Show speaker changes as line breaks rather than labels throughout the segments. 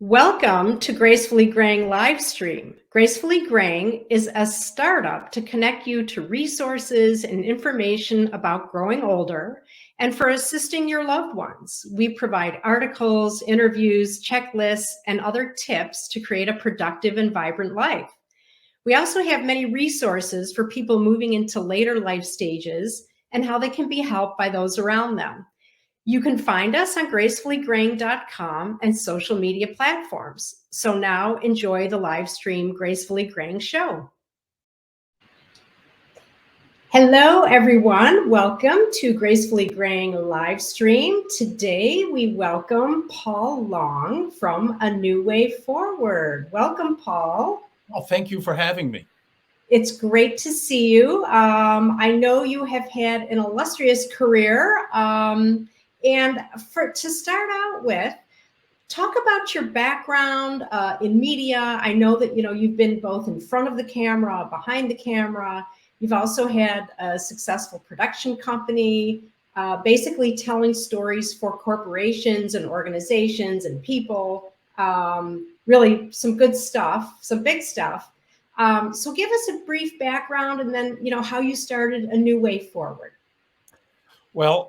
Welcome to Gracefully Graying live stream. Gracefully Graying is a startup to connect you to resources and information about growing older and for assisting your loved ones. We provide articles, interviews, checklists, and other tips to create a productive and vibrant life. We also have many resources for people moving into later life stages and how they can be helped by those around them. You can find us on gracefullygraying.com and social media platforms. So now enjoy the live stream Gracefully Graying show. Hello, everyone. Welcome to Gracefully Graying live stream. Today, we welcome Paul Long from A New Way Forward. Welcome, Paul.
Well, thank you for having me.
It's great to see you. I know you have had an illustrious career. And to start out with, talk about your background in media. I know that you've been both in front of the camera, behind the camera. You've also had a successful production company, basically telling stories for corporations and organizations and people. Really some good stuff, some big stuff. So give us a brief background and then, how you started A New Way Forward.
Well,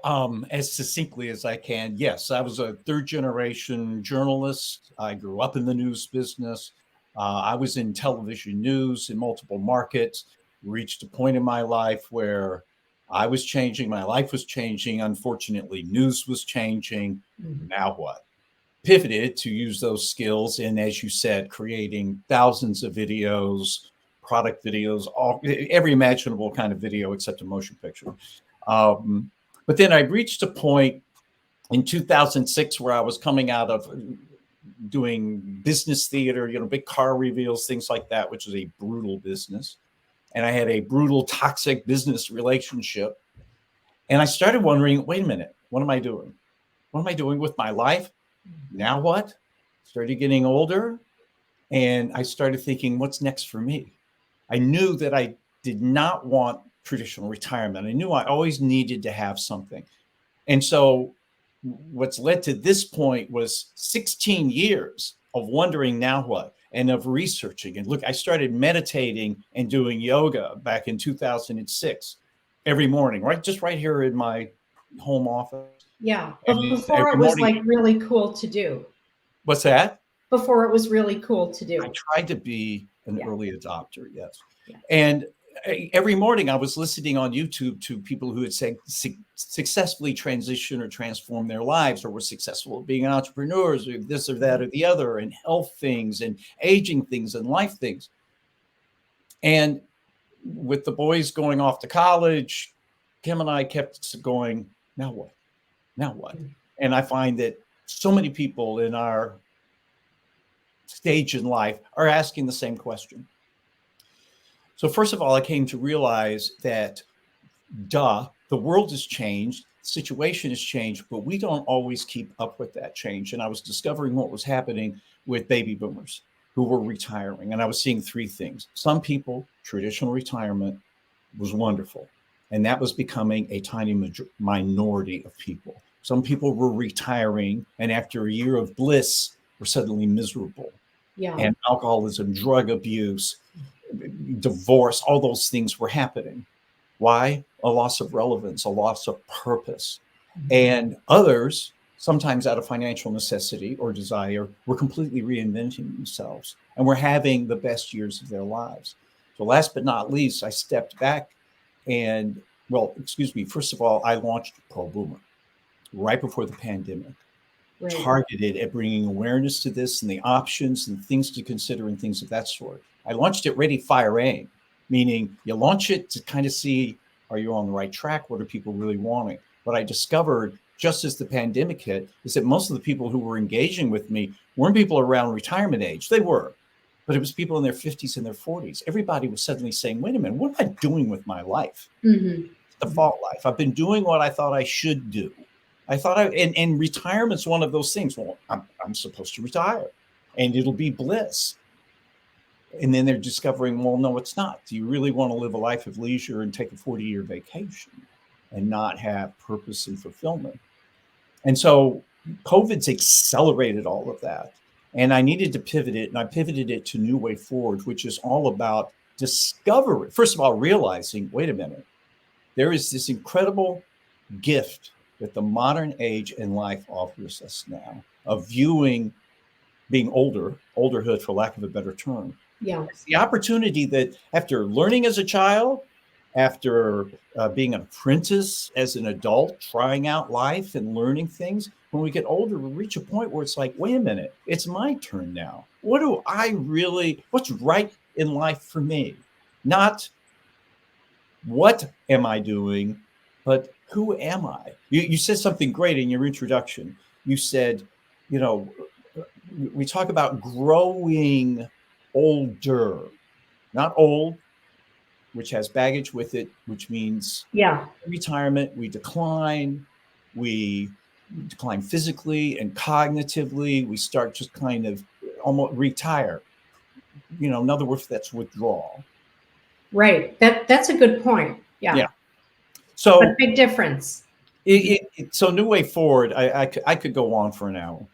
as succinctly as I can, yes, I was a third-generation journalist. I grew up in the news business. I was in television news in multiple markets, reached a point in my life where I was changing, my life was changing. Unfortunately, news was changing. Mm-hmm. Now what? Pivoted to use those skills in, as you said, creating thousands of videos, product videos, every imaginable kind of video except a motion picture. But then I reached a point in 2006 where I was coming out of doing business theater, big car reveals, things like that, which is a brutal business. And I had a brutal, toxic business relationship. And I started wondering, wait a minute, what am I doing? What am I doing with my life? Now what? Started getting older. And I started thinking, what's next for me? I knew that I did not want traditional retirement. I knew I always needed to have something. And so what's led to this point was 16 years of wondering now what, and of researching. And look, I started meditating and doing yoga back in 2006 every morning, right here in my home office.
Yeah, but before it was like really cool to do.
What's that?
Before it was really cool to do.
I tried to be an early adopter, yes. Yeah. And every morning I was listening on YouTube to people who had successfully transitioned or transformed their lives, or were successful at being entrepreneurs, or this or that or the other, and health things and aging things and life things. And with the boys going off to college, Kim and I kept going, now what? Now what? And I find that so many people in our stage in life are asking the same question. So first of all, I came to realize that, the world has changed, the situation has changed, but we don't always keep up with that change. And I was discovering what was happening with baby boomers who were retiring. And I was seeing three things. Some people, traditional retirement was wonderful. And that was becoming a tiny minority of people. Some people were retiring, and after a year of bliss, were suddenly miserable. Yeah. And alcoholism, drug abuse, divorce, all those things were happening. Why? A loss of relevance, a loss of purpose. Mm-hmm. And others, sometimes out of financial necessity or desire, were completely reinventing themselves and were having the best years of their lives. So last but not least, I stepped back and, first of all, I launched Pro Boomer right before the pandemic. Right. Targeted at bringing awareness to this and the options and things to consider and things of that sort. I launched it ready, fire, aim, meaning you launch it to kind of see, are you on the right track? What are people really wanting? What I discovered just as the pandemic hit is that most of the people who were engaging with me weren't people around retirement age. They were, but it was people in their 50s and their 40s. Everybody was suddenly saying, wait a minute, what am I doing with my life? Mm-hmm. Default life. I've been doing what I thought I should do. I thought and retirement's one of those things. Well, I'm supposed to retire and it'll be bliss. And then they're discovering, well, no, it's not. Do you really want to live a life of leisure and take a 40-year vacation and not have purpose and fulfillment? And so COVID's accelerated all of that. And I needed to pivot it, and I pivoted it to New Way Forward, which is all about discovery. First of all, realizing, wait a minute, there is this incredible gift that the modern age and life offers us now of viewing being olderhood, for lack of a better term.
Yeah.
It's the opportunity that after learning as a child, after being an apprentice as an adult, trying out life and learning things, when we get older, we reach a point where it's like, wait a minute, it's my turn now. What's right in life for me? Not what am I doing, but who am I? You said something great in your introduction. You said, you know, we talk about growing older, not old, which has baggage with it, which means retirement, we decline physically and cognitively. We start just kind of almost retire. In other words, that's withdrawal.
Right. That's a good point. Yeah.
So
but big difference.
So New Way Forward, I could go on for an hour.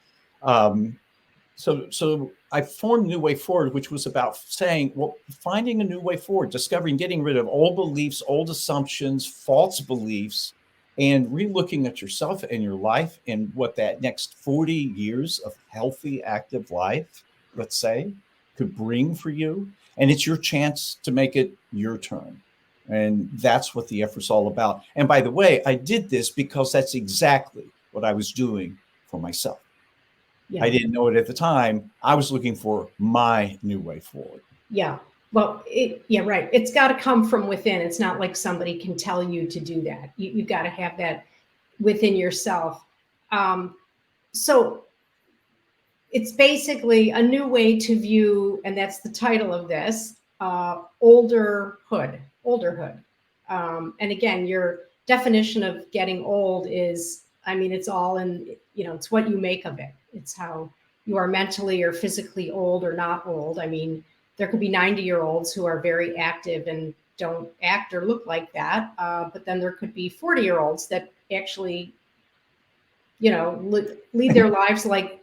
So I formed New Way Forward, which was about saying, well, finding a new way forward, discovering, getting rid of old beliefs, old assumptions, false beliefs, and relooking at yourself and your life and what that next 40 years of healthy, active life, let's say, could bring for you. And it's your chance to make it your turn. And that's what the effort's all about. And by the way, I did this because that's exactly what I was doing for myself. Yeah. I didn't know it at the time. I was looking for my new way forward.
Yeah. Well, right. It's got to come from within. It's not like somebody can tell you to do that. You've got to have that within yourself. So it's basically a new way to view, and that's the title of this, olderhood. And again, your definition of getting old is, it's all in, it's what you make of it. It's how you are mentally or physically old or not old. There could be 90-year-olds who are very active and don't act or look like that. But then there could be 40-year-olds that actually, lead their lives like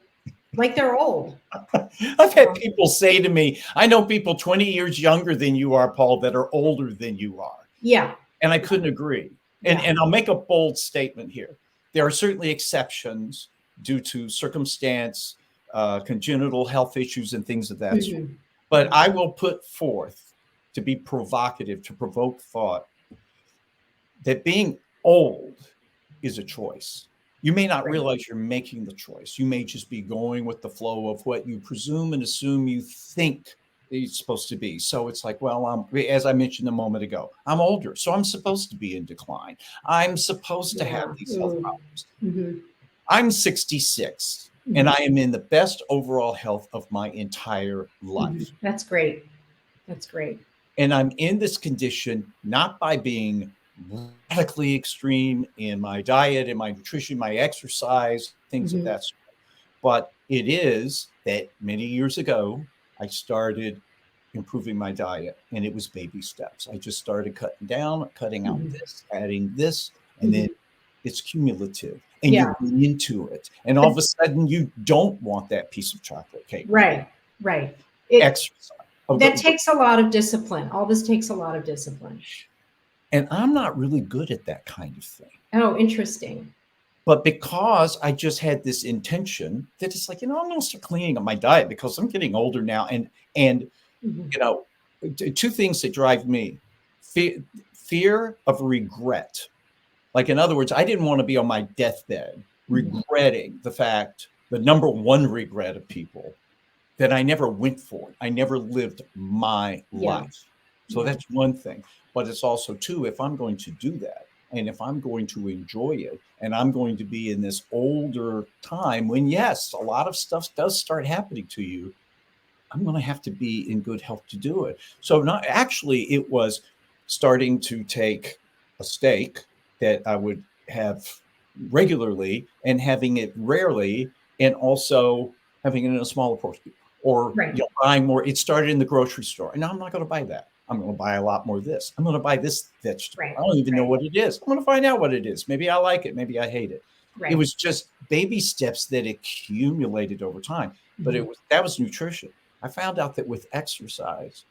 they're old.
I've had people say to me, I know people 20 years younger than you are, Paul, that are older than you are.
Yeah.
And I couldn't agree. And I'll make a bold statement here. There are certainly exceptions due to circumstance, congenital health issues and things of that sort. But I will put forth, to be provocative, to provoke thought, that being old is a choice. You may not realize you're making the choice. You may just be going with the flow of what you presume and assume you think it's supposed to be. So it's like, well, as I mentioned a moment ago, I'm older, so I'm supposed to be in decline. I'm supposed to have these health problems. I'm 66, and I am in the best overall health of my entire life.
That's great. That's great.
And I'm in this condition not by being radically extreme in my diet, in my nutrition, my exercise, things of that sort. But it is that many years ago, I started improving my diet, and it was baby steps. I just started cutting out this, adding this, and then it's cumulative, and you get into it. And all of a sudden, you don't want that piece of chocolate cake.
Right.
Exercise.
That takes a lot of discipline. All this takes a lot of discipline.
And I'm not really good at that kind of thing.
Oh, interesting.
But because I just had this intention that it's like, I'm going to start cleaning up my diet because I'm getting older now. And two things that drive me: fear of regret. Like, in other words, I didn't want to be on my deathbed regretting the number one regret of people, that I never went for it. I never lived my life. So that's one thing. But it's also, too, if I'm going to do that, and if I'm going to enjoy it, and I'm going to be in this older time when, yes, a lot of stuff does start happening to you, I'm going to have to be in good health to do it. So it was starting to take a steak that I would have regularly and having it rarely, and also having it in a smaller portion, or buying more. It started in the grocery store, and now I'm not going to buy that. I'm going to buy a lot more of this. I'm going to buy this vegetable. I don't even know what it is. I'm going to find out what it is. Maybe I like it. Maybe I hate it. It was just baby steps that accumulated over time. But that was nutrition. I found out that with exercise,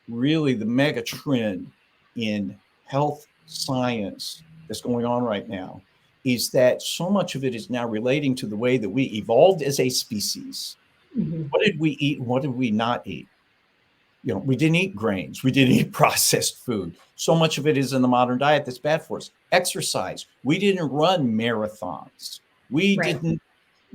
really the mega trend in health science that's going on right now is that so much of it is now relating to the way that we evolved as a species. What did we eat and what did we not eat? You know, we didn't eat grains. We didn't eat processed food. So much of it is in the modern diet that's bad for us. Exercise. We didn't run marathons. We didn't,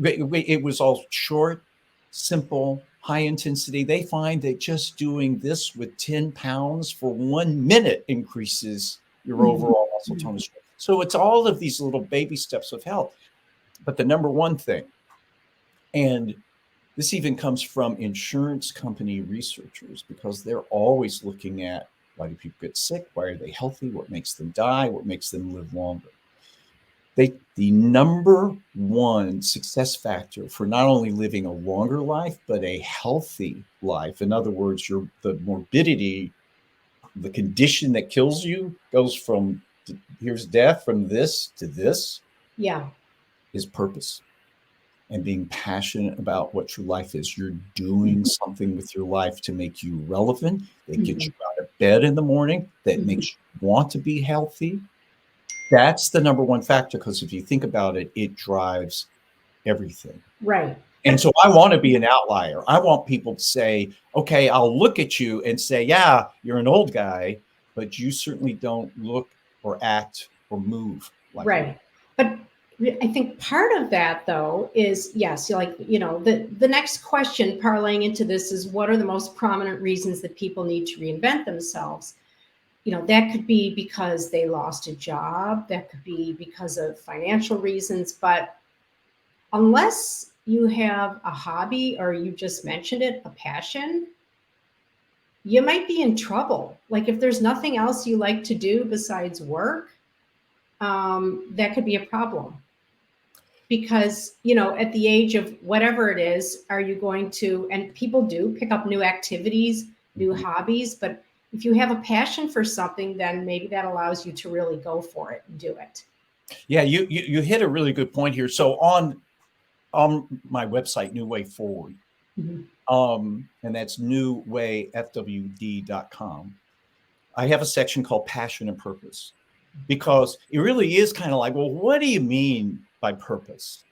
it was all short, simple, high intensity. They find that just doing this with 10 pounds for 1 minute increases your overall muscle tone. So it's all of these little baby steps of health. But the number one thing, and this even comes from insurance company researchers, because they're always looking at, why do people get sick? Why are they healthy? What makes them die? What makes them live longer? The number one success factor for not only living a longer life, but a healthy life, in other words, the morbidity, the condition that kills you goes from here's death, from this to this, is purpose. And being passionate about what your life is. You're doing something with your life to make you relevant, that gets you out of bed in the morning, that makes you want to be healthy. That's the number one factor, because if you think about it, it drives everything.
Right.
And so I want to be an outlier. I want people to say, okay, I'll look at you and say, yeah, you're an old guy, but you certainly don't look or act or move like
me. But I think part of that, though, is, yes, like, you know, the next question parlaying into this is, what are the most prominent reasons that people need to reinvent themselves? You know, that could be because they lost a job. That could be because of financial reasons. But unless you have a hobby, or you just mentioned it, a passion, you might be in trouble. Like, if there's nothing else you like to do besides work, that could be a problem. Because, you know, at the age of whatever it is, are you going to, and people do pick up new activities, new hobbies, but if you have a passion for something, then maybe that allows you to really go for it and do it.
Yeah, you hit a really good point here. So on my website, New Way Forward, and that's newwayfwd.com, I have a section called Passion and Purpose, because it really is kind of like, well, what do you mean by purpose?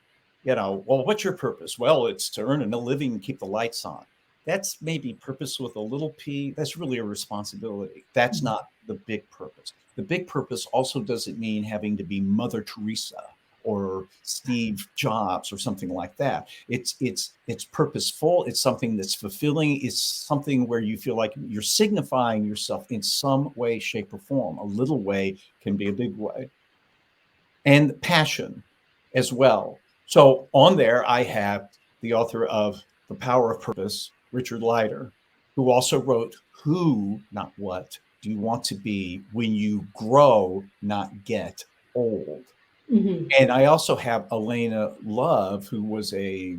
You know, well, what's your purpose? Well, it's to earn a living and keep the lights on. That's maybe purpose with a little p. That's really a responsibility. That's not the big purpose. The big purpose also doesn't mean having to be Mother Teresa or Steve Jobs or something like that. It's purposeful. It's something that's fulfilling. It's something where you feel like you're signifying yourself in some way, shape, or form. A little way can be a big way. And passion as well. So on there, I have the author of The Power of Purpose, Richard Leider, who also wrote Who, Not What, Do You Want to Be When You Grow, Not Get Old? And I also have Elena Love, who was a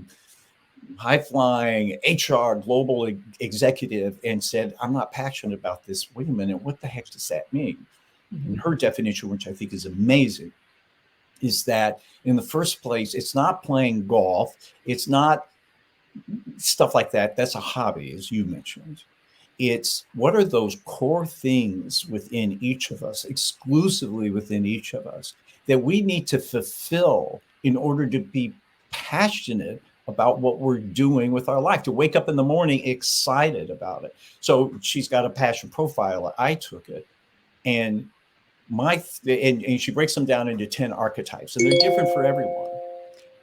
high-flying HR global executive, and said, I'm not passionate about this. Wait a minute, what the heck does that mean? And her definition, which I think is amazing, is that in the first place, it's not playing golf. It's not stuff like that. That's a hobby, as you mentioned. It's what are those core things within each of us, exclusively within each of us, that we need to fulfill in order to be passionate about what we're doing with our life, to wake up in the morning excited about it. So she's got a passion profile. I took it, and and she breaks them down into 10 archetypes, and they're different for everyone.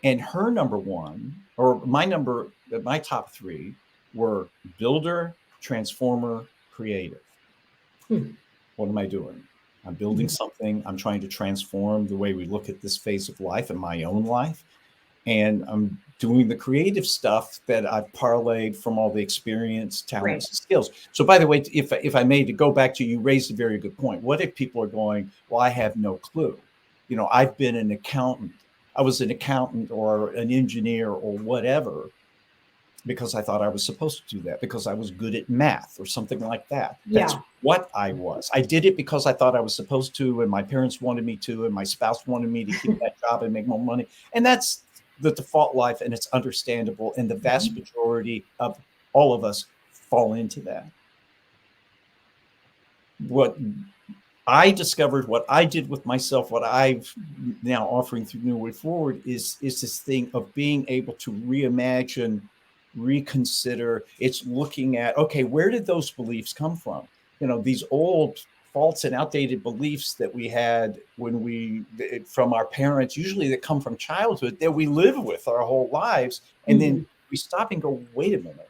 And her number one, or my top three were builder, transformer, creative. What am I doing? I'm building something. I'm trying to transform the way we look at this phase of life and my own life. And I'm doing the creative stuff that I've parlayed from all the experience, talents, and skills. So by the way, if I may, to go back to, you raised a very good point. What if people are going, well, I have no clue. You know, I've been an accountant. I was an accountant or an engineer or whatever. because I thought I was supposed to do that, because I was good at math or something like that. That's
Yeah.
what I was. I did it because I thought I was supposed to, and my parents wanted me to, and my spouse wanted me to keep that job and make more money. And that's the default life, and it's understandable. And the vast majority of all of us fall into that. What I discovered, what I did with myself, what I've now offering through New Way Forward is this thing of being able to reimagine, reconsider. It's looking at, okay, where did those beliefs come from? You know, these old false and outdated beliefs that we had when we from our parents, usually that come from childhood, that we live with our whole lives. And then we stop and go, wait a minute,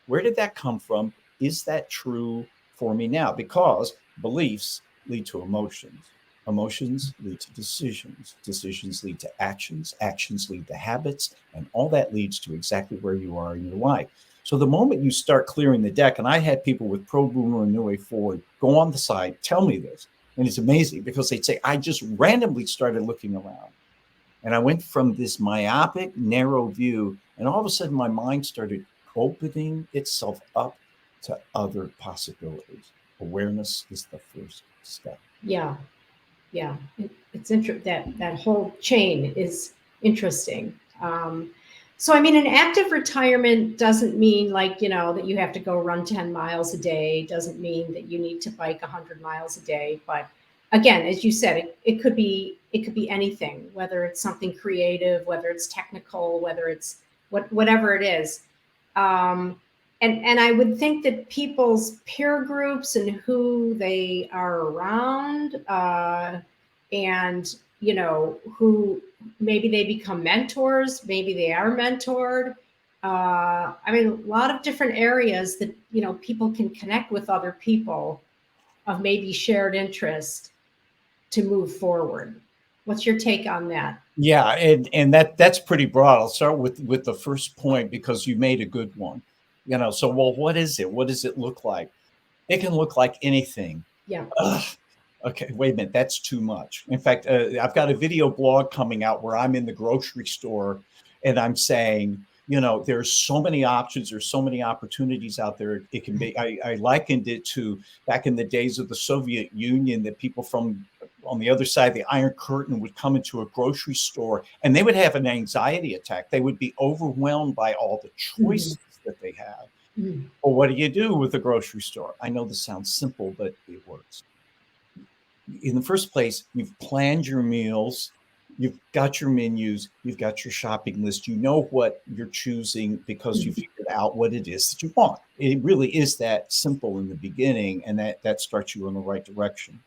where did that come from? Is that true for me now? Because beliefs lead to emotions. Emotions lead to decisions. Decisions lead to actions. Actions lead to habits. And all that leads to exactly where you are in your life. So the moment you start clearing the deck, and I had people with Pro Boomer and New Way Forward go on the side, tell me this. And it's amazing because they'd say, I just randomly started looking around. And I went from this myopic, narrow view, and all of a sudden my mind started opening itself up to other possibilities. Awareness is the first step.
Yeah. Yeah. It's interesting that whole chain is interesting. So, I mean, an active retirement doesn't mean like, that you have to go run 10 miles a day, doesn't mean that you need to bike 100 miles a day. But again, as you said, it could be anything, whether it's something creative, whether it's technical, whether it's whatever it is. Um, and I would think that people's peer groups and who they are around, and who maybe they become mentors, maybe they are mentored. I mean, a lot of different areas that people can connect with other people of maybe shared interest to move forward. What's your take on that?
Yeah, and that's pretty broad. I'll start with the first point because you made a good one. You know, so well, what is it? What does it look like? It can look like anything.
Yeah.
Ugh. Okay, wait a minute. That's too much. In fact, I've got a video blog coming out where I'm in the grocery store and I'm saying, there's so many options, there's so many opportunities out there. It can be, I likened it to back in the days of the Soviet Union, that people from on the other side of the Iron Curtain would come into a grocery store and they would have an anxiety attack. They would be overwhelmed by all the choices that they have. Well, what do you do with the grocery store? I know this sounds simple, but it works. In the first place, you've planned your meals, you've got your menus, you've got your shopping list, you know what you're choosing because you figured out what it is that you want. It really is that simple in the beginning, and that starts you in the right direction.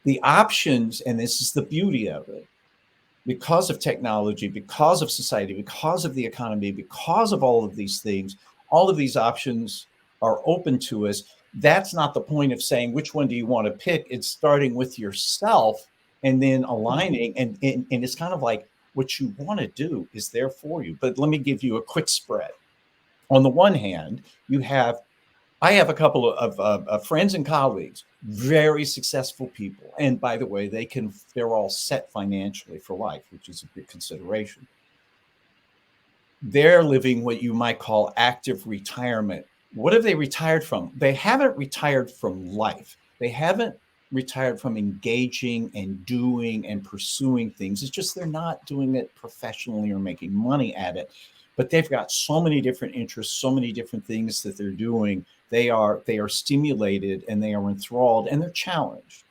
The options, and this is the beauty of it, because of technology, because of society, because of the economy, because of all of these things, all of these options are open to us. That's not the point of saying which one do you want to pick. It's starting with yourself and then aligning. And it's kind of like what you want to do is there for you. But let me give you a quick spread. On the one hand, I have a couple of friends and colleagues, very successful people. And by the way, they're all set financially for life, which is a big consideration. They're living what you might call active retirement. What have they retired from? They haven't retired from life. They haven't retired from engaging and doing and pursuing things. It's just they're not doing it professionally or making money at it. But they've got so many different interests, so many different things that they're doing. They are stimulated and they are enthralled and they're challenged.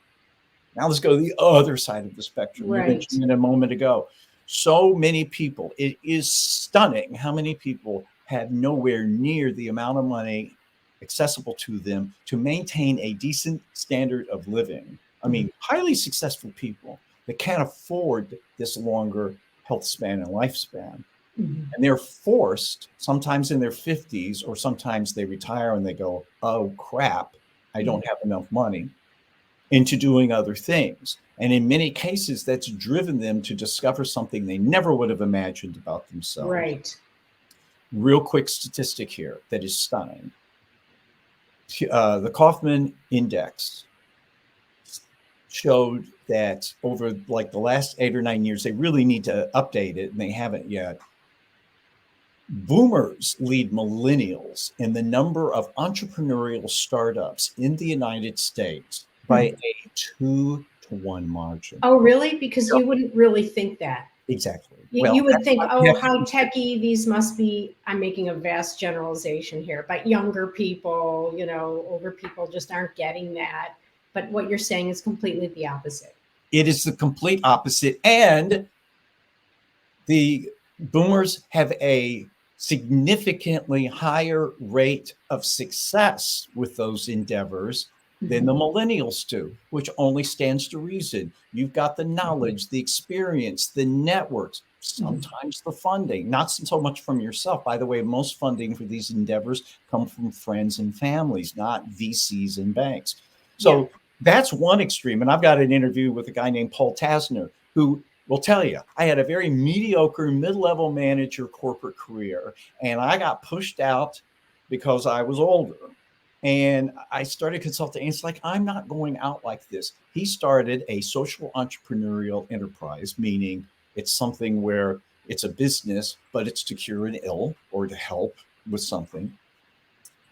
Now let's go to the other side of the spectrum. You mentioned it a moment ago. So many people, it is stunning how many people have nowhere near the amount of money accessible to them to maintain a decent standard of living. I mean, highly successful people that can't afford this longer health span and lifespan. And they're forced, sometimes in their 50s, or sometimes they retire and they go, oh crap, I don't have enough money, into doing other things. And in many cases, that's driven them to discover something they never would have imagined about themselves.
Right.
Real quick statistic here that is stunning. The Kaufman Index showed that over like the last 8 or 9 years, they really need to update it, and they haven't yet. Boomers lead millennials in the number of entrepreneurial startups in the United States by a 2-to-1 margin.
Oh, really? Because you wouldn't really think that.
Exactly.
You would think, oh, how techy these must be. I'm making a vast generalization here, but younger people, older people just aren't getting that. But what you're saying is completely the opposite.
It is the complete opposite. And the boomers have a significantly higher rate of success with those endeavors than the millennials do, which only stands to reason. You've got the knowledge, the experience, the networks, sometimes the funding, not so much from yourself. By the way, most funding for these endeavors come from friends and families, not VCs and banks. So that's one extreme. And I've got an interview with a guy named Paul Tasner, who will tell you, I had a very mediocre mid-level manager corporate career, and I got pushed out because I was older. And I started consulting. And it's like, I'm not going out like this. He started a social entrepreneurial enterprise, meaning it's something where it's a business, but it's to cure an ill or to help with something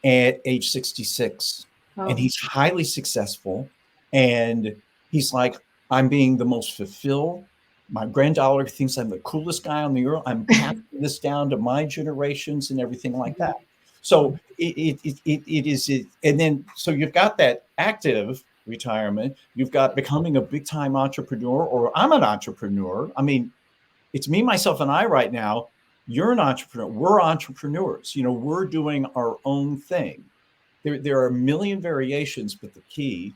at age 66. Oh. And he's highly successful. And he's like, I'm being the most fulfilled. My granddaughter thinks I'm the coolest guy on the earth. I'm passing this down to my generations and everything like that. So it is, and then, so you've got that active retirement, you've got becoming a big time entrepreneur, or I'm an entrepreneur. I mean, it's me, myself, and I right now. You're an entrepreneur. We're entrepreneurs. We're doing our own thing. There are a million variations, but the key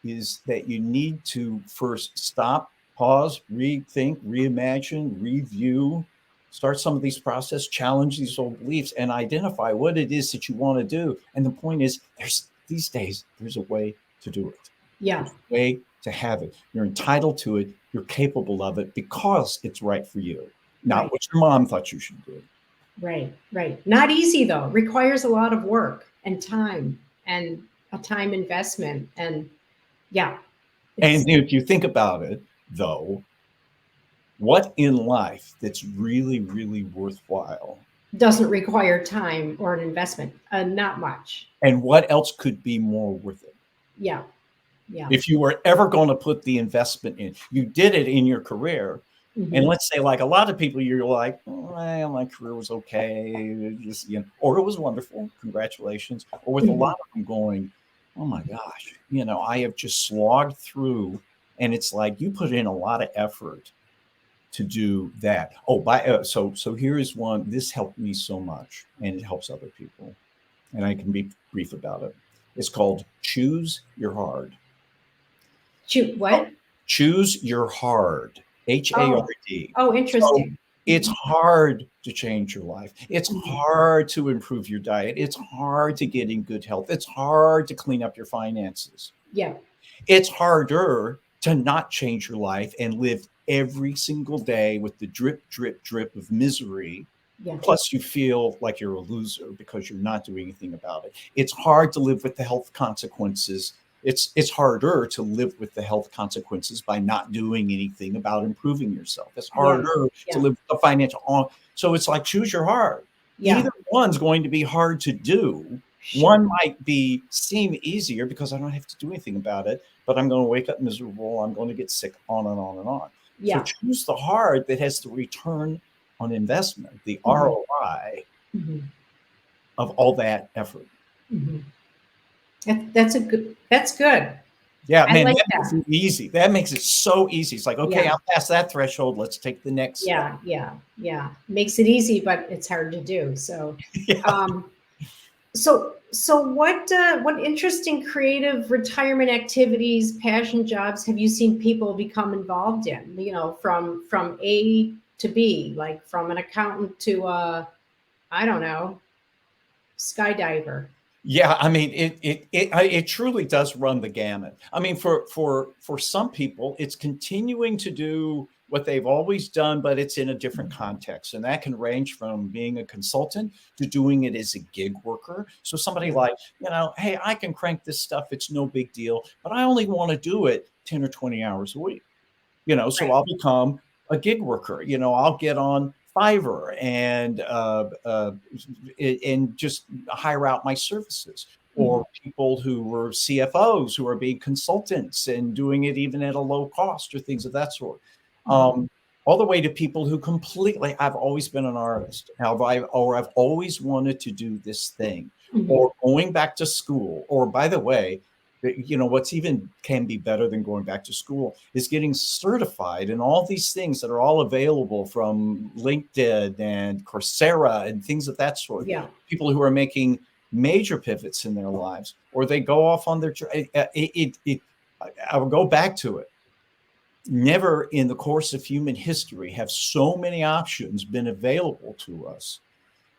is that you need to first stop, pause, rethink, reimagine, review, start some of these process, challenge these old beliefs, and identify what it is that you want to do. And the point is, these days, there's a way to do it.
Yeah.
There's a way to have it. You're entitled to it. You're capable of it because it's right for you, not what your mom thought you should do.
Right. Not easy, though. It requires a lot of work and time and a time investment. And yeah.
And if you think about it, though, what in life that's really, really worthwhile
doesn't require time or an investment? Not much.
And what else could be more worth it?
Yeah.
If you were ever going to put the investment in, you did it in your career. And let's say, like a lot of people, you're like, well, my career was okay, just, or it was wonderful, congratulations. Or with a lot of them going, oh my gosh, I have just slogged through, and it's like you put in a lot of effort to do that. So here is one. This helped me so much, and it helps other people, and I can be brief about it. It's called Choose Your Hard.
What?
Choose Your Hard. HARD.
Oh, interesting.
So it's hard to change your life. It's hard to improve your diet. It's hard to get in good health. It's hard to clean up your finances.
Yeah.
It's harder to not change your life and live every single day with the drip, drip, drip of misery.
Yeah.
Plus, you feel like you're a loser because you're not doing anything about it. It's hard to live with the health consequences. It's harder to live with the health consequences by not doing anything about improving yourself. It's harder to live with the financial. So it's like, choose your hard. Yeah. Either one's going to be hard to do. Sure. One might seem easier because I don't have to do anything about it, but I'm going to wake up miserable. I'm going to get sick, on and on and on. Yeah. So choose the hard that has the return on investment, the ROI of all that effort.
That's good.
Yeah, man, that makes it easy. That makes it so easy. It's like, okay, I'll pass that threshold. Let's take the next step.
Yeah. Makes it easy, but it's hard to do. So, so what interesting creative retirement activities, passion jobs have you seen people become involved in? From A to B, like from an accountant to I don't know, skydiver.
Yeah, I mean, it truly does run the gamut. I mean, for some people, it's continuing to do what they've always done, but it's in a different context. And that can range from being a consultant to doing it as a gig worker. So somebody like, hey, I can crank this stuff. It's no big deal, but I only want to do it 10 or 20 hours a week. So I'll become a gig worker. I'll get on Fiverr and just hire out my services, or people who were CFOs who are being consultants and doing it even at a low cost, or things of that sort. All the way to people who completely, I've always been an artist, or I've always wanted to do this thing, or going back to school, or by the way, what's even can be better than going back to school is getting certified in all these things that are all available from LinkedIn and Coursera and things of that sort.
Yeah.
People who are making major pivots in their lives, or they go off on their, I will go back to it. Never in the course of human history have so many options been available to us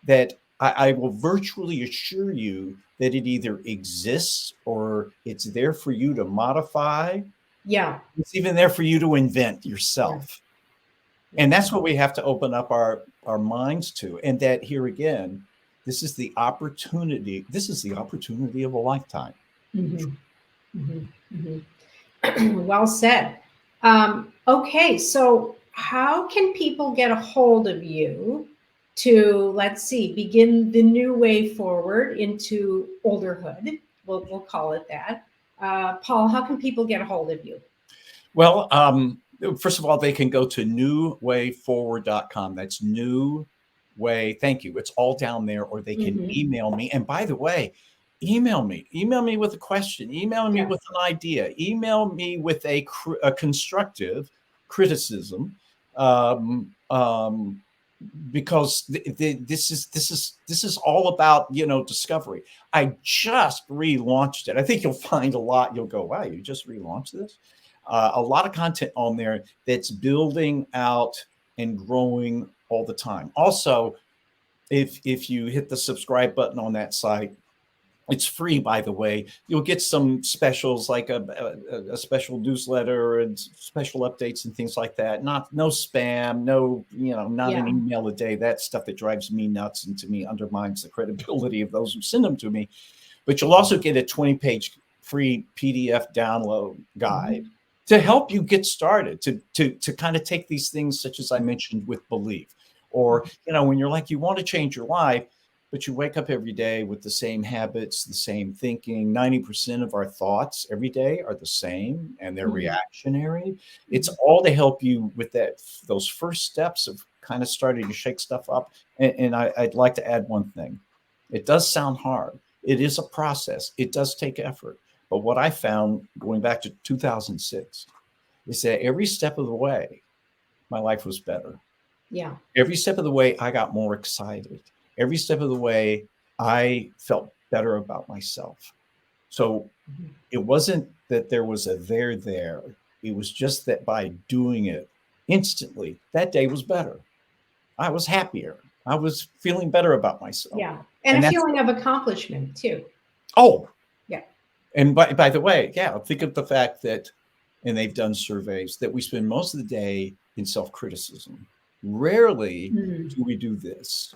that I will virtually assure you that it either exists or it's there for you to modify.
Yeah.
It's even there for you to invent yourself. Yeah. And that's what we have to open up our minds to. And that here again, this is the opportunity. This is the opportunity of a lifetime.
Well said. Okay, so how can people get a hold of you to, let's see, begin the new way forward into olderhood? We'll call it that. Paul, how can people get a hold of you?
Well, first of all, they can go to newwayforward.com. That's New Way. Thank you. It's all down there, or they can email me. And by the way, email me with a question, email me with an idea, email me with a constructive criticism, because this is all about, discovery. I just relaunched it. I think you'll find a lot. You'll go, wow, you just relaunched this. A lot of content on there that's building out and growing all the time. Also, if you hit the subscribe button on that site, it's free, by the way. You'll get some specials, like a special newsletter and special updates and things like that. No spam, not an email a day. That stuff that drives me nuts and to me undermines the credibility of those who send them to me. But you'll also get a 20-page free PDF download guide to help you get started, to kind of take these things, such as I mentioned, with belief. Or, when you're like, you want to change your life, but you wake up every day with the same habits, the same thinking. 90% of our thoughts every day are the same, and they're reactionary. It's all to help you with those first steps of kind of starting to shake stuff up. And I'd like to add one thing. It does sound hard. It is a process. It does take effort. But what I found going back to 2006 is that every step of the way, my life was better.
Yeah.
Every step of the way, I got more excited. Every step of the way, I felt better about myself. So it wasn't that there was a there. It was just that by doing it instantly, that day was better. I was happier. I was feeling better about myself.
Yeah. And a feeling of accomplishment too.
Oh,
yeah.
And by the way, think of the fact that, and they've done surveys, that we spend most of the day in self-criticism. Rarely do we do this.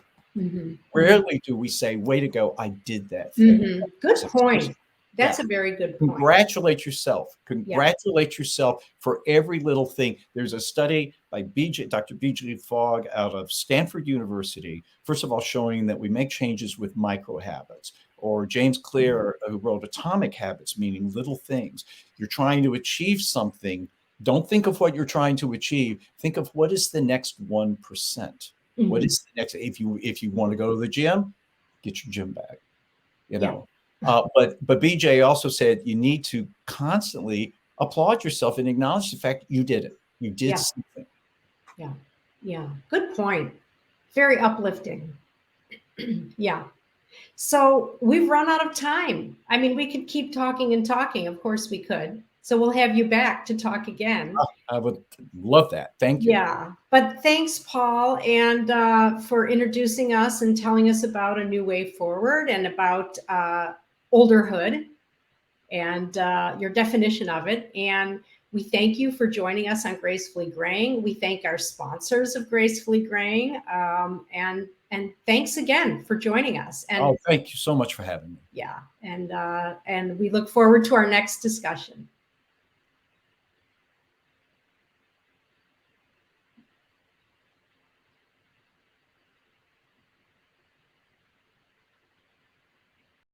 Rarely do we say, way to go, I did that thing.
Good point. That's a very good point.
Congratulate yourself. Congratulate yourself for every little thing. There's a study by Dr. B.J. Fogg out of Stanford University, first of all, showing that we make changes with micro habits. Or James Clear, who wrote Atomic Habits, meaning little things. You're trying to achieve something. Don't think of what you're trying to achieve. Think of what is the next 1%. What is the next? If you want to go to the gym, get your gym bag. But BJ also said you need to constantly applaud yourself and acknowledge the fact you did it. You did something.
Yeah. Good point. Very uplifting. Yeah. So we've run out of time. I mean, we could keep talking and talking. Of course we could. So we'll have you back to talk again.
I would love that. Thank you.
Yeah. But thanks, Paul, and for introducing us and telling us about a new way forward and about olderhood and your definition of it. And we thank you for joining us on Gracefully Graying. We thank our sponsors of Gracefully Graying. And thanks again for joining us. And
thank you so much for having me.
Yeah. And we look forward to our next discussion.